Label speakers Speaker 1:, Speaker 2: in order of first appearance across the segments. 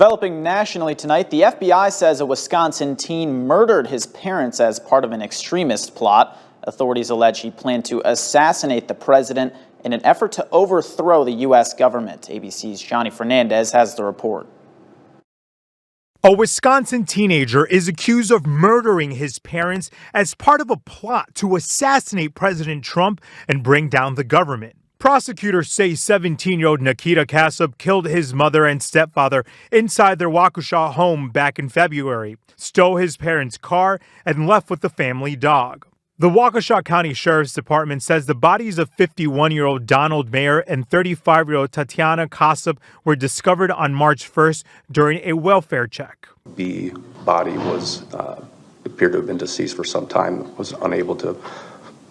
Speaker 1: Developing nationally tonight, the FBI says a Wisconsin teen murdered his parents as part of an extremist plot. Authorities allege he planned to assassinate the president in an effort to overthrow the U.S. government. ABC's Johnny Fernandez has the report.
Speaker 2: A Wisconsin teenager is accused of murdering his parents as part of a plot to assassinate President Trump and bring down the government. Prosecutors say 17-year-old Nikita Casap killed his mother and stepfather inside their Waukesha home back in February, stole his parents' car, and left with the family dog. The Waukesha County Sheriff's Department says the bodies of 51-year-old Donald Mayer and 35-year-old Nikita Casap were discovered on March 1st during a welfare check.
Speaker 3: The body was appeared to have been deceased for some time, was unable to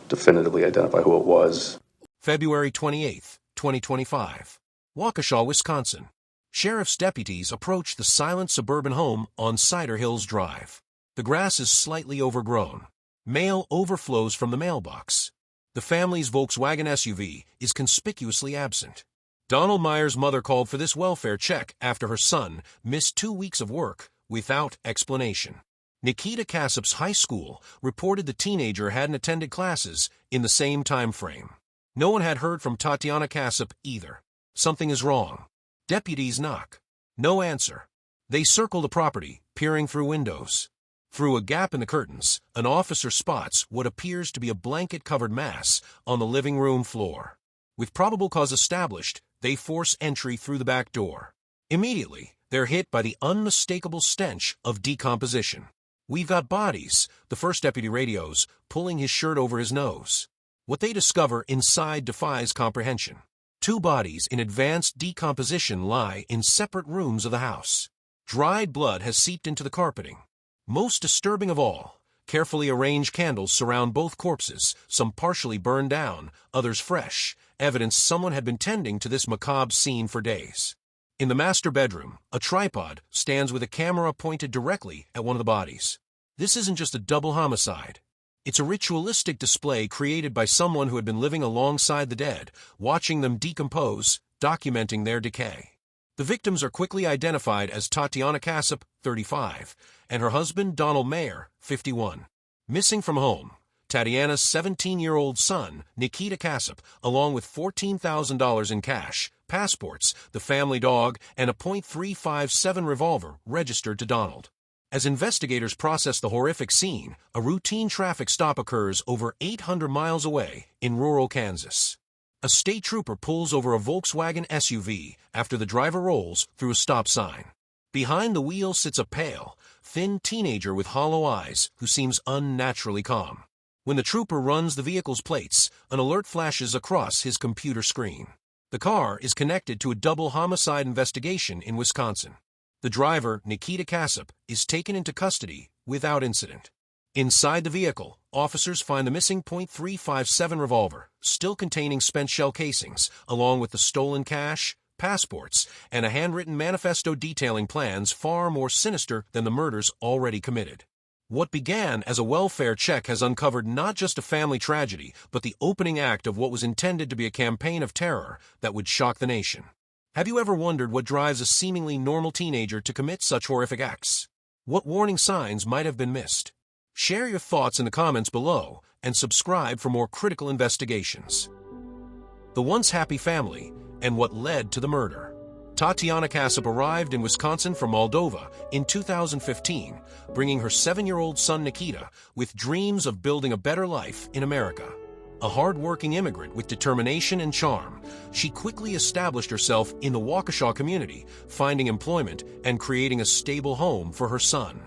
Speaker 3: definitively identify who it was.
Speaker 4: February 28, 2025, Waukesha, Wisconsin. Sheriff's deputies approach the silent suburban home on Cider Hills Drive. The grass is slightly overgrown. Mail overflows from the mailbox. The family's Volkswagen SUV is conspicuously absent. Donald Meyer's mother called for this welfare check after her son missed 2 weeks of work without explanation. Nikita Casap's high school reported the teenager hadn't attended classes in the same time frame. No one had heard from Nikita Casap either. Something is wrong. Deputies knock. No answer. They circle the property, peering through windows. Through a gap in the curtains, an officer spots what appears to be a blanket-covered mass on the living room floor. With probable cause established, they force entry through the back door. Immediately, they're hit by the unmistakable stench of decomposition. "We've got bodies," the first deputy radios, pulling his shirt over his nose. What they discover inside defies comprehension. 2 bodies in advanced decomposition lie in separate rooms of the house. Dried blood has seeped into the carpeting. Most disturbing of all, carefully arranged candles surround both corpses, some partially burned down, others fresh, evidence someone had been tending to this macabre scene for days. In the master bedroom, a tripod stands with a camera pointed directly at one of the bodies. This isn't just a double homicide. It's a ritualistic display created by someone who had been living alongside the dead, watching them decompose, documenting their decay. The victims are quickly identified as Nikita Casap, 35, and her husband Donald Mayer, 51. Missing from home, Tatiana's 17-year-old son, Nikita Casap, along with $14,000 in cash, passports, the family dog, and a .357 revolver registered to Donald. As investigators process the horrific scene, a routine traffic stop occurs over 800 miles away in rural Kansas. A state trooper pulls over a Volkswagen SUV after the driver rolls through a stop sign. Behind the wheel sits a pale, thin teenager with hollow eyes who seems unnaturally calm. When the trooper runs the vehicle's plates, an alert flashes across his computer screen. The car is connected to a double homicide investigation in Wisconsin. The driver, Nikita Casap, is taken into custody without incident. Inside the vehicle, officers find the missing .357 revolver, still containing spent shell casings, along with the stolen cash, passports, and a handwritten manifesto detailing plans far more sinister than the murders already committed. What began as a welfare check has uncovered not just a family tragedy, but the opening act of what was intended to be a campaign of terror that would shock the nation. Have you ever wondered what drives a seemingly normal teenager to commit such horrific acts? What warning signs might have been missed? Share your thoughts in the comments below and subscribe for more critical investigations. The once happy family and what led to the murder. Nikita Casap arrived in Wisconsin from Moldova in 2015, bringing her 7-year-old son Nikita with dreams of building a better life in America. A hard-working immigrant with determination and charm, she quickly established herself in the Waukesha community, finding employment and creating a stable home for her son.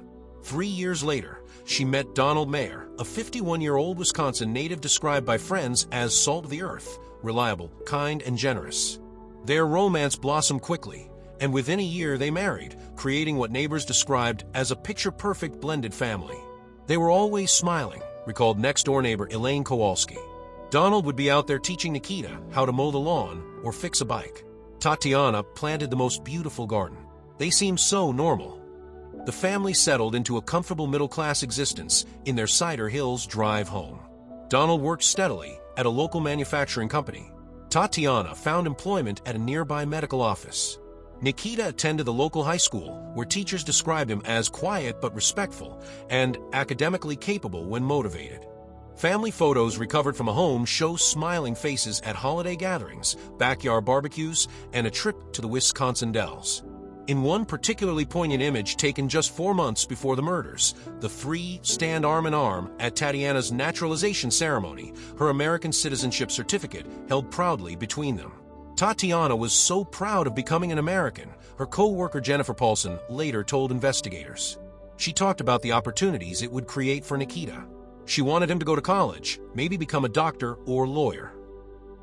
Speaker 4: 3 years later, she met Donald Mayer, a 51-year-old Wisconsin native described by friends as salt of the earth, reliable, kind, and generous. Their romance blossomed quickly, and within a year they married, creating what neighbors described as a picture-perfect blended family. They were always smiling, recalled next-door neighbor Elaine Kowalski. Donald would be out there teaching Nikita how to mow the lawn or fix a bike. Tatiana planted the most beautiful garden. They seemed so normal. The family settled into a comfortable middle-class existence in their Cider Hills drive home. Donald worked steadily at a local manufacturing company. Tatiana found employment at a nearby medical office. Nikita attended the local high school, where teachers described him as quiet but respectful and academically capable when motivated. Family photos recovered from a home show smiling faces at holiday gatherings, backyard barbecues, and a trip to the Wisconsin Dells. In one particularly poignant image taken just 4 months before the murders, the three stand arm in arm at Tatiana's naturalization ceremony, her American citizenship certificate held proudly between them. Tatiana was so proud of becoming an American, her co-worker Jennifer Paulson later told investigators. She talked about the opportunities it would create for Nikita. She wanted him to go to college, maybe become a doctor or lawyer.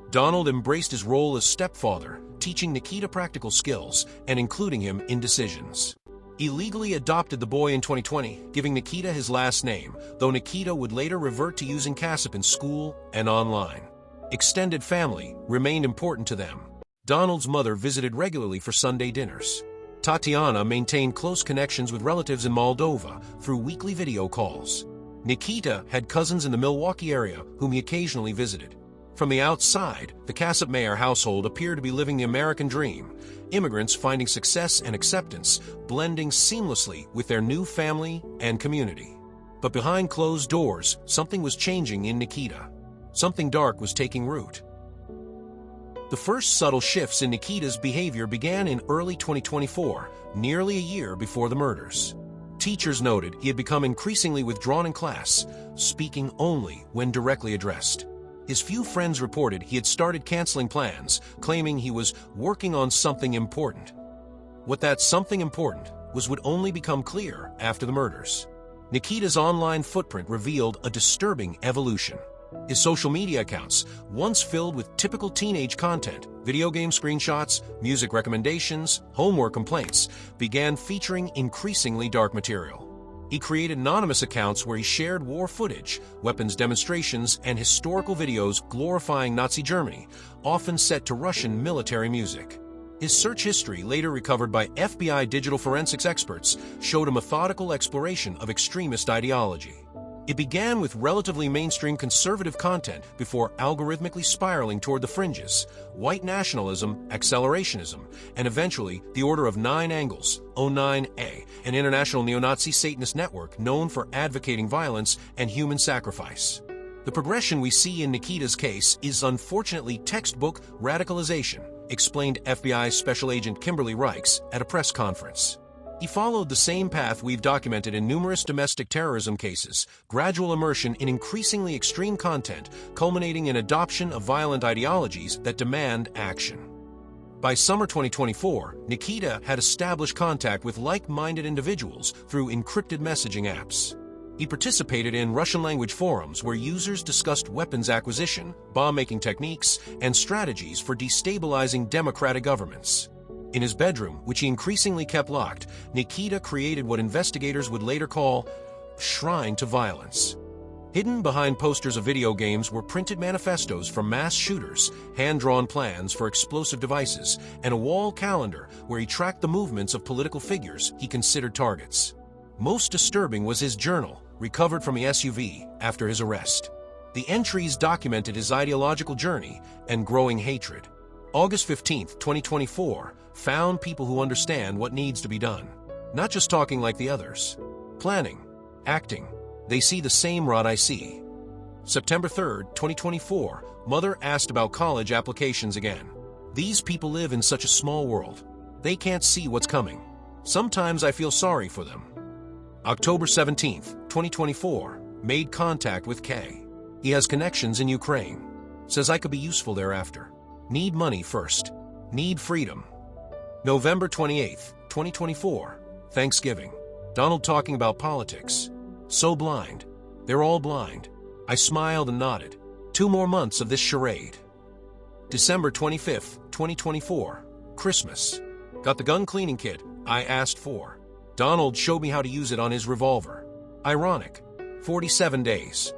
Speaker 4: Donald embraced his role as stepfather, teaching Nikita practical skills and including him in decisions. He legally adopted the boy in 2020, giving Nikita his last name, though Nikita would later revert to using Casap in school and online. Extended family remained important to them. Donald's mother visited regularly for Sunday dinners. Tatiana maintained close connections with relatives in Moldova through weekly video calls. Nikita had cousins in the Milwaukee area whom he occasionally visited. From the outside, the Casap Mayer household appeared to be living the American dream, immigrants finding success and acceptance, blending seamlessly with their new family and community. But behind closed doors, something was changing in Nikita. Something dark was taking root. The first subtle shifts in Nikita's behavior began in early 2024, nearly a year before the murders. Teachers noted he had become increasingly withdrawn in class, speaking only when directly addressed. His few friends reported he had started canceling plans, claiming he was working on something important. What that something important was would only become clear after the murders. Nikita's online footprint revealed a disturbing evolution. His social media accounts, once filled with typical teenage content, video game screenshots, music recommendations, homework complaints, began featuring increasingly dark material. He created anonymous accounts where he shared war footage, weapons demonstrations, and historical videos glorifying Nazi Germany, often set to Russian military music. His search history, later recovered by FBI digital forensics experts, showed a methodical exploration of extremist ideology. It began with relatively mainstream conservative content before algorithmically spiraling toward the fringes, white nationalism, accelerationism, and eventually the Order of Nine Angles, O9A, an international neo-Nazi Satanist network known for advocating violence and human sacrifice. The progression we see in Nikita's case is unfortunately textbook radicalization, explained FBI Special Agent Kimberly Reichs at a press conference. He followed the same path we've documented in numerous domestic terrorism cases, gradual immersion in increasingly extreme content, culminating in adoption of violent ideologies that demand action. By summer 2024, Nikita had established contact with like-minded individuals through encrypted messaging apps. He participated in Russian-language forums where users discussed weapons acquisition, bomb-making techniques, and strategies for destabilizing democratic governments. In his bedroom, which he increasingly kept locked, Nikita created what investigators would later call a shrine to violence. Hidden behind posters of video games were printed manifestos from mass shooters, hand-drawn plans for explosive devices, and a wall calendar where he tracked the movements of political figures he considered targets. Most disturbing was his journal, recovered from the SUV after his arrest. The entries documented his ideological journey and growing hatred. August 15, 2024, found people who understand what needs to be done. Not just talking like the others. Planning. Acting. They see the same rot I see. September 3, 2024, mother asked about college applications again. These people live in such a small world. They can't see what's coming. Sometimes I feel sorry for them. October 17, 2024, made contact with K. He has connections in Ukraine. Says I could be useful thereafter. Need money first. Need freedom. November 28, 2024, Thanksgiving. Donald talking about politics. So blind. They're all blind. I smiled and nodded. 2 more months of this charade. December 25, 2024, Christmas. Got the gun cleaning kit I asked for. Donald showed me how to use it on his revolver. Ironic. 47 days.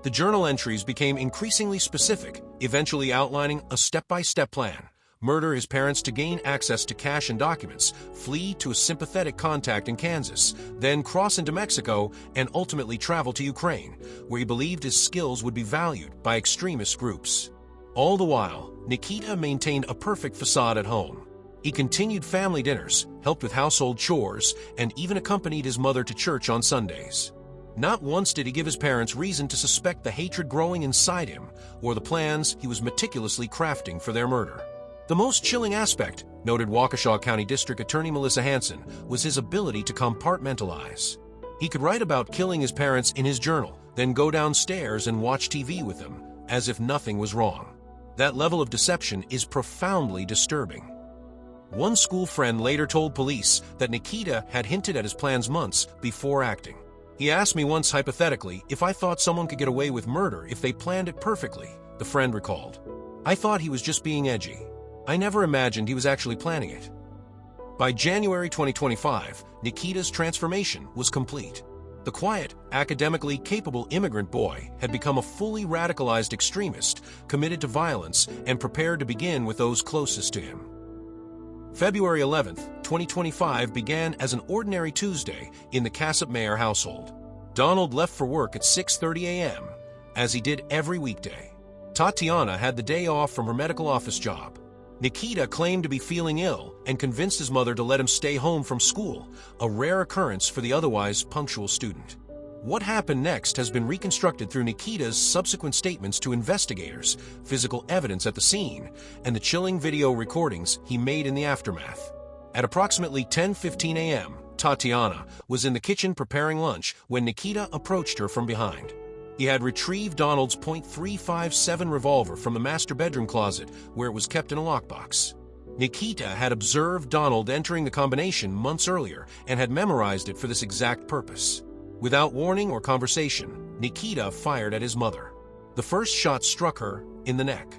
Speaker 4: The journal entries became increasingly specific, eventually outlining a step-by-step plan. Murder his parents to gain access to cash and documents, flee to a sympathetic contact in Kansas, then cross into Mexico and ultimately travel to Ukraine, where he believed his skills would be valued by extremist groups. All the while, Nikita maintained a perfect facade at home. He continued family dinners, helped with household chores, and even accompanied his mother to church on Sundays. Not once did he give his parents reason to suspect the hatred growing inside him or the plans he was meticulously crafting for their murder. The most chilling aspect, noted Waukesha County District Attorney Melissa Hanson, was his ability to compartmentalize. He could write about killing his parents in his journal, then go downstairs and watch TV with them, as if nothing was wrong. That level of deception is profoundly disturbing. One school friend later told police that Nikita had hinted at his plans months before acting. He asked me once hypothetically if I thought someone could get away with murder if they planned it perfectly, the friend recalled. I thought he was just being edgy. I never imagined he was actually planning it. By January 2025, Nikita's transformation was complete. The quiet, academically capable immigrant boy had become a fully radicalized extremist, committed to violence and prepared to begin with those closest to him. February 11, 2025 began as an ordinary Tuesday in the Casap mayor household. Donald left for work at 6:30 a.m., as he did every weekday. Tatiana had the day off from her medical office job. Nikita claimed to be feeling ill and convinced his mother to let him stay home from school, a rare occurrence for the otherwise punctual student. What happened next has been reconstructed through Nikita's subsequent statements to investigators, physical evidence at the scene, and the chilling video recordings he made in the aftermath. At approximately 10:15 a.m., Tatiana was in the kitchen preparing lunch when Nikita approached her from behind. He had retrieved Donald's .357 revolver from the master bedroom closet where it was kept in a lockbox. Nikita had observed Donald entering the combination months earlier and had memorized it for this exact purpose. Without warning or conversation, Nikita fired at his mother. The first shot struck her in the neck.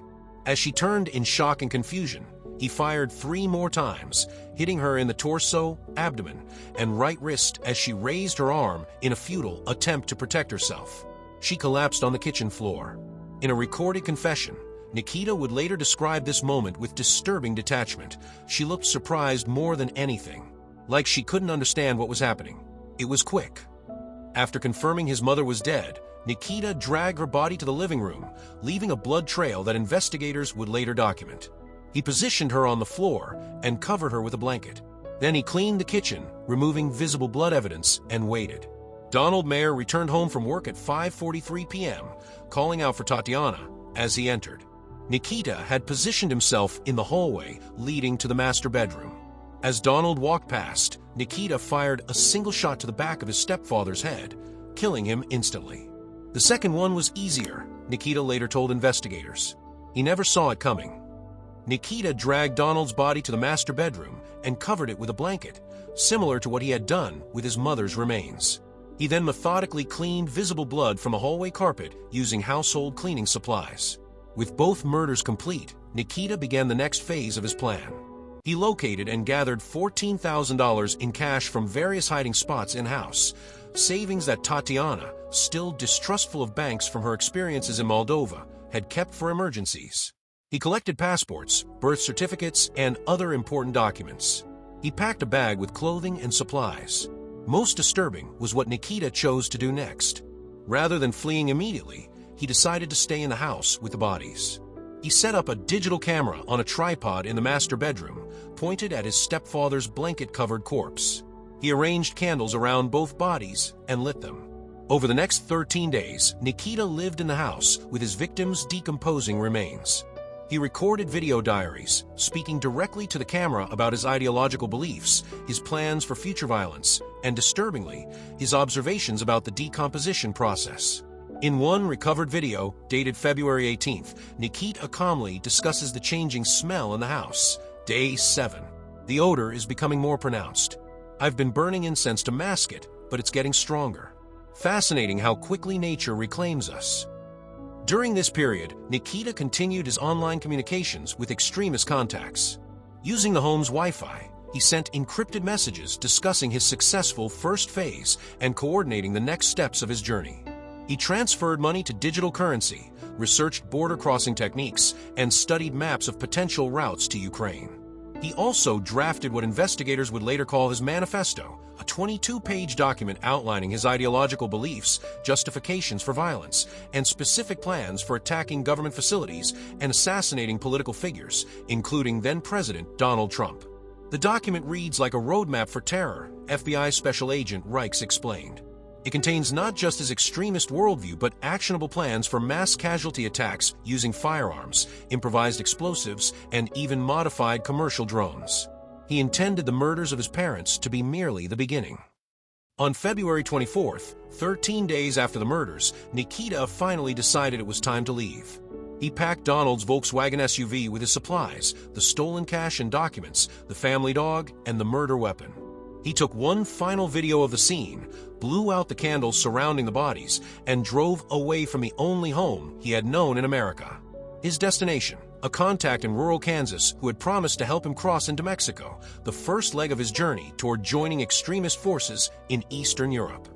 Speaker 4: As she turned in shock and confusion, he fired 3 more times, hitting her in the torso, abdomen, and right wrist as she raised her arm in a futile attempt to protect herself. She collapsed on the kitchen floor. In a recorded confession, Nikita would later describe this moment with disturbing detachment. She looked surprised more than anything, like she couldn't understand what was happening. It was quick. After confirming his mother was dead, Nikita dragged her body to the living room, leaving a blood trail that investigators would later document. He positioned her on the floor and covered her with a blanket. Then he cleaned the kitchen, removing visible blood evidence, and waited. Donald Mayer returned home from work at 5:43 p.m., calling out for Tatiana as he entered. Nikita had positioned himself in the hallway leading to the master bedroom. As Donald walked past, Nikita fired a single shot to the back of his stepfather's head, killing him instantly. The second one was easier, Nikita later told investigators. He never saw it coming. Nikita dragged Donald's body to the master bedroom and covered it with a blanket, similar to what he had done with his mother's remains. He then methodically cleaned visible blood from a hallway carpet using household cleaning supplies. With both murders complete, Nikita began the next phase of his plan. He located and gathered $14,000 in cash from various hiding spots in-house, savings that Tatiana, still distrustful of banks from her experiences in Moldova, had kept for emergencies. He collected passports, birth certificates, and other important documents. He packed a bag with clothing and supplies. Most disturbing was what Nikita chose to do next. Rather than fleeing immediately, he decided to stay in the house with the bodies. He set up a digital camera on a tripod in the master bedroom, pointed at his stepfather's blanket-covered corpse. He arranged candles around both bodies and lit them. Over the next 13 days, Nikita lived in the house with his victims' decomposing remains. He recorded video diaries, speaking directly to the camera about his ideological beliefs, his plans for future violence, and disturbingly, his observations about the decomposition process. In one recovered video, dated February 18th, Nikita calmly discusses the changing smell in the house. Day 7. The odor is becoming more pronounced. I've been burning incense to mask it, but it's getting stronger. Fascinating how quickly nature reclaims us. During this period, Nikita continued his online communications with extremist contacts. Using the home's Wi-Fi, he sent encrypted messages discussing his successful first phase and coordinating the next steps of his journey. He transferred money to digital currency, researched border-crossing techniques, and studied maps of potential routes to Ukraine. He also drafted what investigators would later call his Manifesto, a 22-page document outlining his ideological beliefs, justifications for violence, and specific plans for attacking government facilities and assassinating political figures, including then-President Donald Trump. The document reads like a roadmap for terror, FBI Special Agent Reichs explained. It contains not just his extremist worldview but actionable plans for mass casualty attacks using firearms, improvised explosives, and even modified commercial drones. He intended the murders of his parents to be merely the beginning. On February 24th, 13 days after the murders, Nikita finally decided it was time to leave. He packed Donald's Volkswagen SUV with his supplies, the stolen cash and documents, the family dog, and the murder weapon. He took one final video of the scene, blew out the candles surrounding the bodies, and drove away from the only home he had known in America. His destination, a contact in rural Kansas who had promised to help him cross into Mexico, the first leg of his journey toward joining extremist forces in Eastern Europe.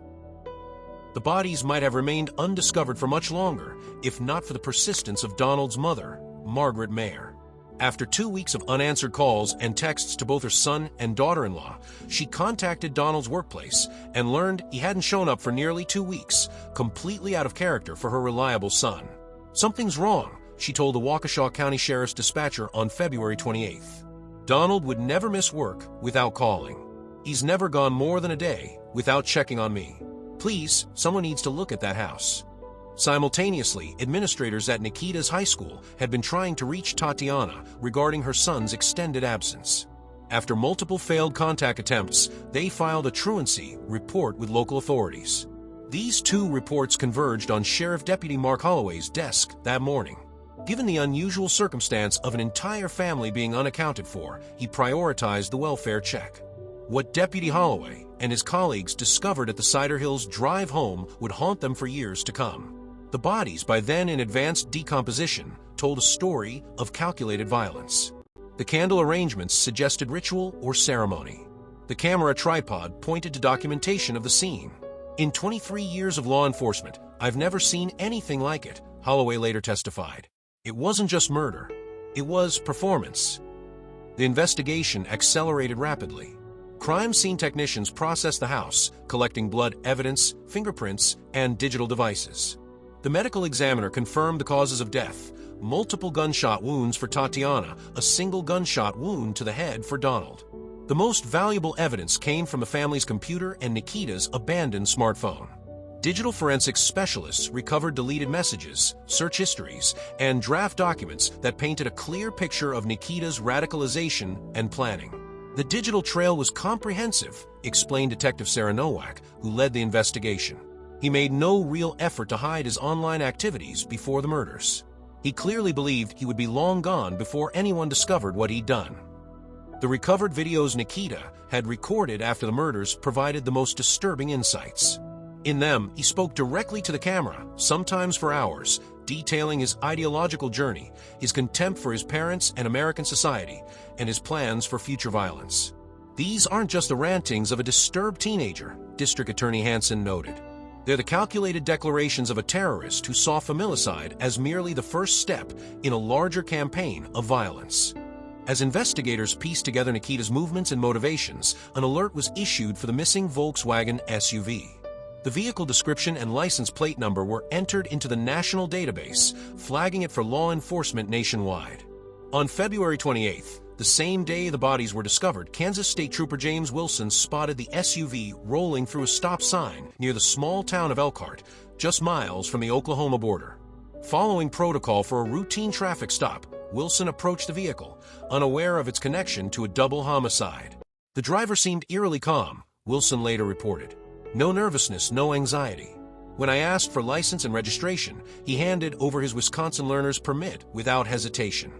Speaker 4: The bodies might have remained undiscovered for much longer, if not for the persistence of Donald's mother, Margaret Mayer. After 2 weeks of unanswered calls and texts to both her son and daughter-in-law, she contacted Donald's workplace and learned he hadn't shown up for nearly 2 weeks, completely out of character for her reliable son. "Something's wrong," she told the Waukesha County Sheriff's dispatcher on February 28th. "Donald would never miss work without calling. He's never gone more than a day without checking on me. Please, someone needs to look at that house." Simultaneously, administrators at Nikita's high school had been trying to reach Tatiana regarding her son's extended absence. After multiple failed contact attempts, they filed a truancy report with local authorities. These two reports converged on Sheriff Deputy Mark Holloway's desk that morning. Given the unusual circumstance of an entire family being unaccounted for, he prioritized the welfare check. What Deputy Holloway and his colleagues discovered at the Cider Hills drive home would haunt them for years to come. The bodies, by then in advanced decomposition, told a story of calculated violence. The candle arrangements suggested ritual or ceremony. The camera tripod pointed to documentation of the scene. "In 23 years of law enforcement, I've never seen anything like it," Holloway later testified. "It wasn't just murder. It was performance." The investigation accelerated rapidly. Crime scene technicians processed the house, collecting blood evidence, fingerprints, and digital devices. The medical examiner confirmed the causes of death: multiple gunshot wounds for Tatiana, a single gunshot wound to the head for Donald. The most valuable evidence came from the family's computer and Nikita's abandoned smartphone. Digital forensics specialists recovered deleted messages, search histories, and draft documents that painted a clear picture of Nikita's radicalization and planning. "The digital trail was comprehensive," explained Detective Sarah Nowak, who led the investigation. "He made no real effort to hide his online activities before the murders. He clearly believed he would be long gone before anyone discovered what he'd done." The recovered videos Nikita had recorded after the murders provided the most disturbing insights. In them, he spoke directly to the camera, sometimes for hours, detailing his ideological journey, his contempt for his parents and American society, and his plans for future violence. "These aren't just the rantings of a disturbed teenager," District Attorney Hansen noted. "They're the calculated declarations of a terrorist who saw familicide as merely the first step in a larger campaign of violence." As investigators pieced together Nikita's movements and motivations, an alert was issued for the missing Volkswagen SUV. The vehicle description and license plate number were entered into the national database, flagging it for law enforcement nationwide. On February 28th, the same day the bodies were discovered, Kansas State Trooper James Wilson spotted the SUV rolling through a stop sign near the small town of Elkhart, just miles from the Oklahoma border. Following protocol for a routine traffic stop, Wilson approached the vehicle, unaware of its connection to a double homicide. The driver seemed eerily calm, Wilson later reported. "No nervousness, no anxiety. When I asked for license and registration, he handed over his Wisconsin learner's permit without hesitation."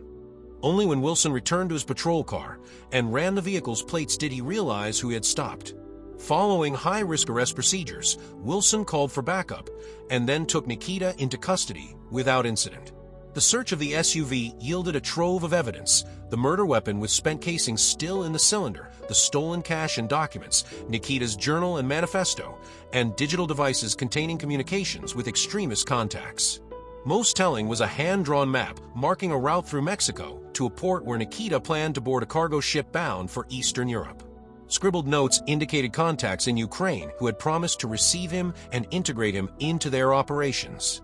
Speaker 4: Only when Wilson returned to his patrol car and ran the vehicle's plates did he realize who he had stopped. Following high-risk arrest procedures, Wilson called for backup and then took Nikita into custody without incident. The search of the SUV yielded a trove of evidence: the murder weapon with spent casings still in the cylinder, the stolen cash and documents, Nikita's journal and manifesto, and digital devices containing communications with extremist contacts. Most telling was a hand-drawn map marking a route through Mexico to a port where Nikita planned to board a cargo ship bound for Eastern Europe. Scribbled notes indicated contacts in Ukraine who had promised to receive him and integrate him into their operations.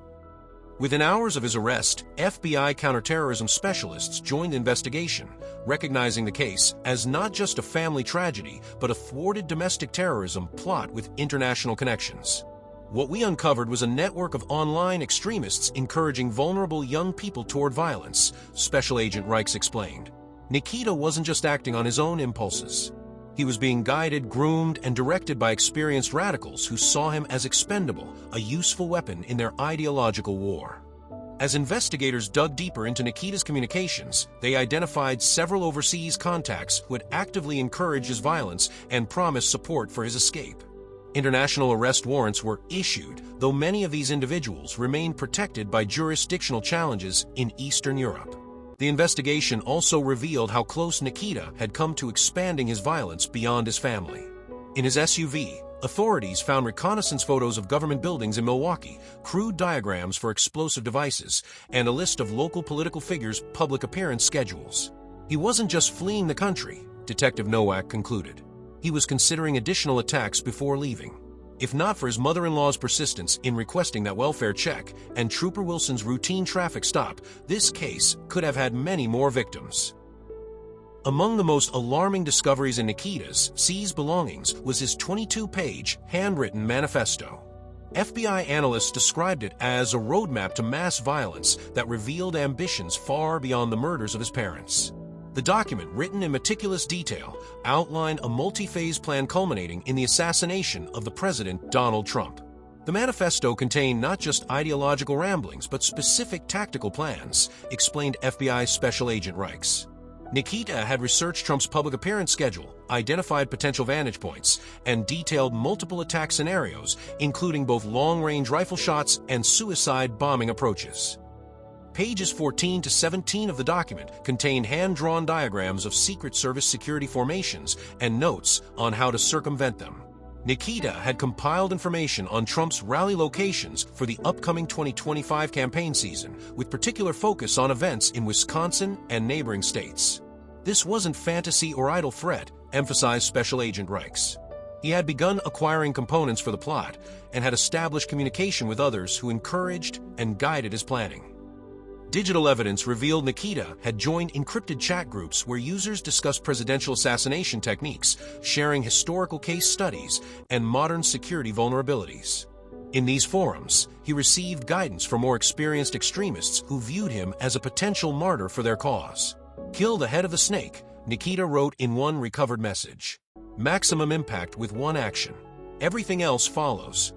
Speaker 4: Within hours of his arrest, FBI counterterrorism specialists joined the investigation, recognizing the case as not just a family tragedy, but a thwarted domestic terrorism plot with international connections. What we uncovered was a network of online extremists encouraging vulnerable young people toward violence, Special Agent Reichs explained. Nikita wasn't just acting on his own impulses. He was being guided, groomed, and directed by experienced radicals who saw him as expendable, a useful weapon in their ideological war. As investigators dug deeper into Nikita's communications, they identified several overseas contacts who had actively encouraged his violence and promised support for his escape. International arrest warrants were issued, though many of these individuals remained protected by jurisdictional challenges in Eastern Europe. The investigation also revealed how close Nikita had come to expanding his violence beyond his family. In his SUV, authorities found reconnaissance photos of government buildings in Milwaukee, crude diagrams for explosive devices, and a list of local political figures' public appearance schedules. He wasn't just fleeing the country, Detective Nowak concluded. He was considering additional attacks before leaving. If not for his mother-in-law's persistence in requesting that welfare check and Trooper Wilson's routine traffic stop, this case could have had many more victims. Among the most alarming discoveries in Nikita's seized belongings was his 22-page, handwritten manifesto. FBI analysts described it as a roadmap to mass violence that revealed ambitions far beyond the murders of his parents. The document, written in meticulous detail, outlined a multi-phase plan culminating in the assassination of the President Donald Trump. The manifesto contained not just ideological ramblings, but specific tactical plans, explained FBI Special Agent Reichs. Nikita had researched Trump's public appearance schedule, identified potential vantage points, and detailed multiple attack scenarios, including both long-range rifle shots and suicide bombing approaches. Pages 14 to 17 of the document contained hand-drawn diagrams of Secret Service security formations and notes on how to circumvent them. Nikita had compiled information on Trump's rally locations for the upcoming 2025 campaign season, with particular focus on events in Wisconsin and neighboring states. This wasn't fantasy or idle threat, emphasized Special Agent Reichs. He had begun acquiring components for the plot and had established communication with others who encouraged and guided his planning. Digital evidence revealed Nikita had joined encrypted chat groups where users discussed presidential assassination techniques, sharing historical case studies and modern security vulnerabilities. In these forums, he received guidance from more experienced extremists who viewed him as a potential martyr for their cause. "Kill the head of the snake," Nikita wrote in one recovered message. "Maximum impact with one action. Everything else follows."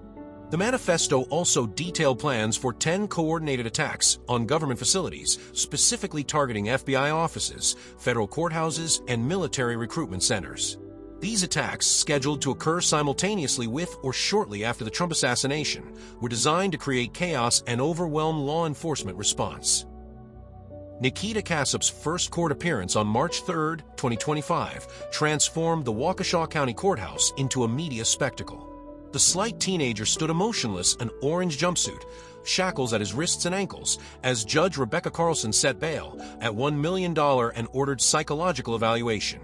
Speaker 4: The manifesto also detailed plans for 10 coordinated attacks on government facilities, specifically targeting FBI offices, federal courthouses, and military recruitment centers. These attacks, scheduled to occur simultaneously with or shortly after the Trump assassination, were designed to create chaos and overwhelm law enforcement response. Nikita Casap's first court appearance on March 3, 2025, transformed the Waukesha County Courthouse into a media spectacle. The slight teenager stood emotionless, an orange jumpsuit, shackles at his wrists and ankles, as Judge Rebecca Carlson set bail at $1 million and ordered psychological evaluation.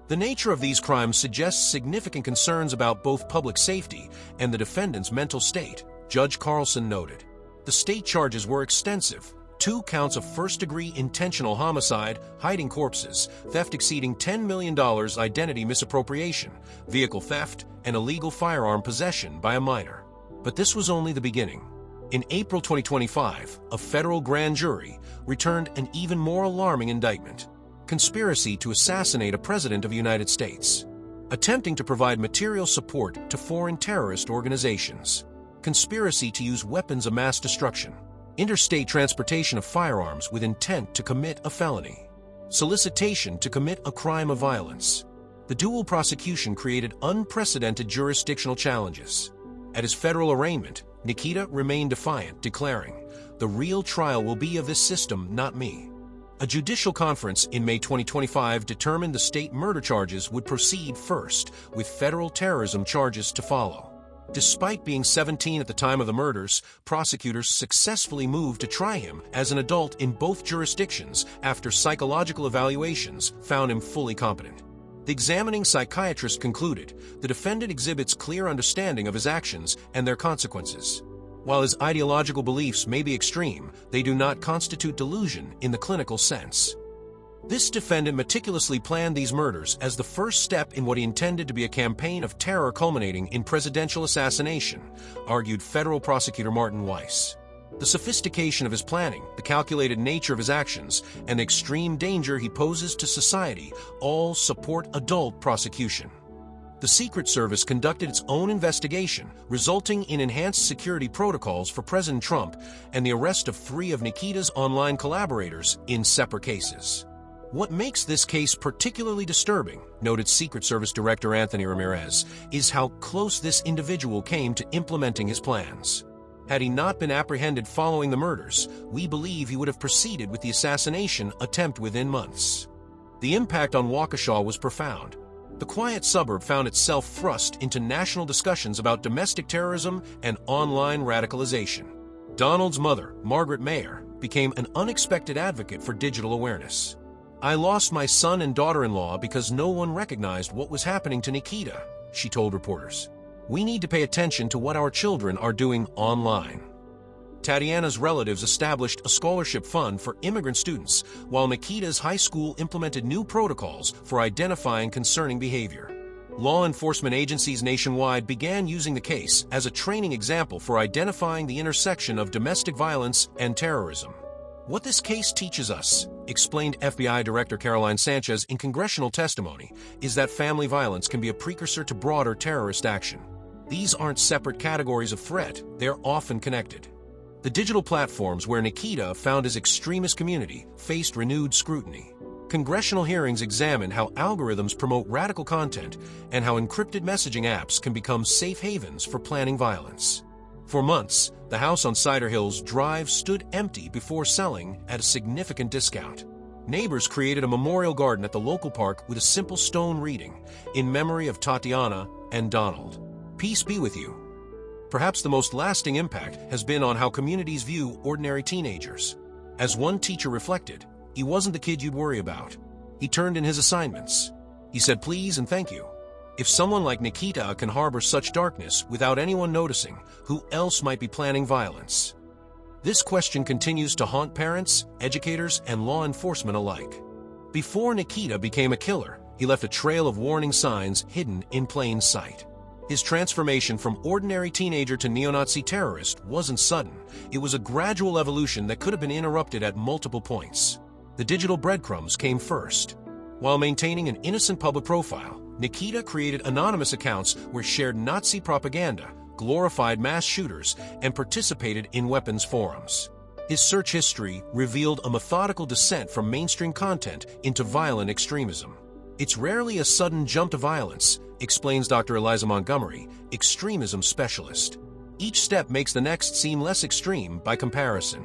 Speaker 4: The nature of these crimes suggests significant concerns about both public safety and the defendant's mental state, Judge Carlson noted. The state charges were extensive. 2 counts of first-degree intentional homicide, hiding corpses, theft exceeding $10 million, identity misappropriation, vehicle theft, and illegal firearm possession by a minor. But this was only the beginning. In April 2025, a federal grand jury returned an even more alarming indictment: conspiracy to assassinate a president of the United States, attempting to provide material support to foreign terrorist organizations, conspiracy to use weapons of mass destruction, interstate transportation of firearms with intent to commit a felony, solicitation to commit a crime of violence. The dual prosecution created unprecedented jurisdictional challenges. At his federal arraignment, Nikita remained defiant, declaring, "The real trial will be of this system, not me." A judicial conference in May 2025 determined the state murder charges would proceed first, with federal terrorism charges to follow. Despite being 17 at the time of the murders, prosecutors successfully moved to try him as an adult in both jurisdictions after psychological evaluations found him fully competent. The examining psychiatrist concluded the defendant exhibits clear understanding of his actions and their consequences. While his ideological beliefs may be extreme, they do not constitute delusion in the clinical sense. This defendant meticulously planned these murders as the first step in what he intended to be a campaign of terror culminating in presidential assassination, argued federal prosecutor Martin Weiss. The sophistication of his planning, the calculated nature of his actions, and the extreme danger he poses to society all support adult prosecution. The Secret Service conducted its own investigation, resulting in enhanced security protocols for President Trump and the arrest of 3 of Nikita's online collaborators in separate cases. What makes this case particularly disturbing, noted Secret Service Director Anthony Ramirez, is how close this individual came to implementing his plans. Had he not been apprehended following the murders, we believe he would have proceeded with the assassination attempt within months. The impact on Waukesha was profound. The quiet suburb found itself thrust into national discussions about domestic terrorism and online radicalization. Donald's mother, Margaret Mayer, became an unexpected advocate for digital awareness. "I lost my son and daughter-in-law because no one recognized what was happening to Nikita," she told reporters. "We need to pay attention to what our children are doing online." Tatiana's relatives established a scholarship fund for immigrant students, while Nikita's high school implemented new protocols for identifying concerning behavior. Law enforcement agencies nationwide began using the case as a training example for identifying the intersection of domestic violence and terrorism. "What this case teaches us," explained FBI Director Caroline Sanchez in congressional testimony, "is that family violence can be a precursor to broader terrorist action. These aren't separate categories of threat, they're often connected." The digital platforms where Nikita found his extremist community faced renewed scrutiny. Congressional hearings examined how algorithms promote radical content and how encrypted messaging apps can become safe havens for planning violence. For months, the house on Cider Hills Drive stood empty before selling at a significant discount. Neighbors created a memorial garden at the local park with a simple stone reading, "In memory of Tatiana and Donald. Peace be with you." Perhaps the most lasting impact has been on how communities view ordinary teenagers. As one teacher reflected, "He wasn't the kid you'd worry about. He turned in his assignments. He said please and thank you." If someone like Nikita can harbor such darkness without anyone noticing, who else might be planning violence? This question continues to haunt parents, educators, and law enforcement alike. Before Nikita became a killer, he left a trail of warning signs hidden in plain sight. His transformation from ordinary teenager to neo-Nazi terrorist wasn't sudden. It was a gradual evolution that could have been interrupted at multiple points. The digital breadcrumbs came first. While maintaining an innocent public profile, Nikita created anonymous accounts where shared Nazi propaganda, glorified mass shooters, and participated in weapons forums. His search history revealed a methodical descent from mainstream content into violent extremism. "It's rarely a sudden jump to violence," explains Dr. Eliza Montgomery, extremism specialist. "Each step makes the next seem less extreme by comparison."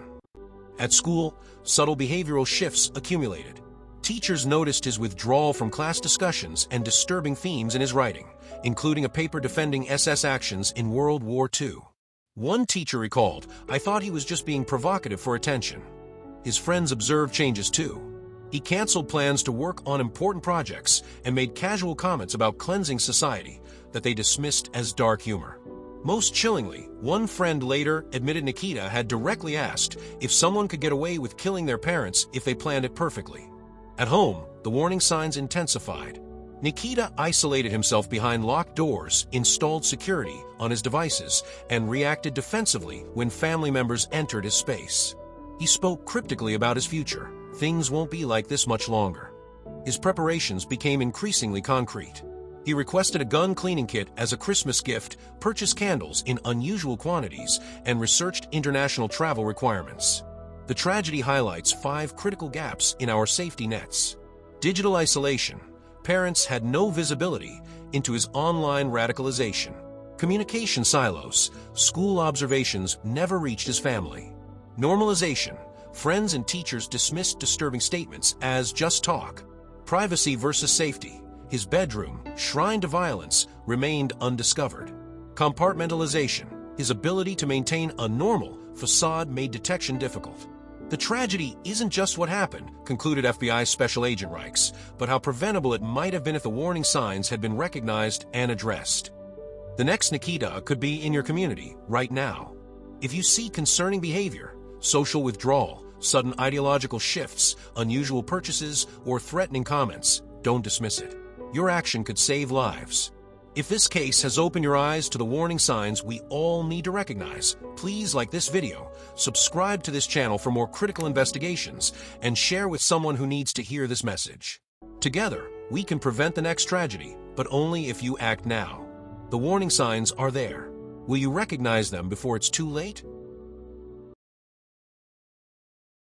Speaker 4: At school, subtle behavioral shifts accumulated. Teachers noticed his withdrawal from class discussions and disturbing themes in his writing, including a paper defending SS actions in World War II. One teacher recalled, "I thought he was just being provocative for attention." His friends observed changes too. He canceled plans to work on important projects and made casual comments about cleansing society that they dismissed as dark humor. Most chillingly, one friend later admitted Nikita had directly asked if someone could get away with killing their parents if they planned it perfectly. At home, the warning signs intensified. Nikita isolated himself behind locked doors, installed security on his devices, and reacted defensively when family members entered his space. He spoke cryptically about his future. "Things won't be like this much longer." His preparations became increasingly concrete. He requested a gun cleaning kit as a Christmas gift, purchased candles in unusual quantities, and researched international travel requirements. The tragedy highlights 5 critical gaps in our safety nets. Digital isolation. Parents had no visibility into his online radicalization. Communication silos. School observations never reached his family. Normalization. Friends and teachers dismissed disturbing statements as just talk. Privacy versus safety. His bedroom, shrine to violence, remained undiscovered. Compartmentalization. His ability to maintain a normal facade made detection difficult. The tragedy isn't just what happened, concluded FBI Special Agent Reichs, but how preventable it might have been if the warning signs had been recognized and addressed. The next Nikita could be in your community right now. If you see concerning behavior, social withdrawal, sudden ideological shifts, unusual purchases, or threatening comments, don't dismiss it. Your action could save lives. If this case has opened your eyes to the warning signs we all need to recognize, please like this video, subscribe to this channel for more critical investigations, and share with someone who needs to hear this message. Together, we can prevent the next tragedy, but only if you act now. The warning signs are there. Will you recognize them before it's too late?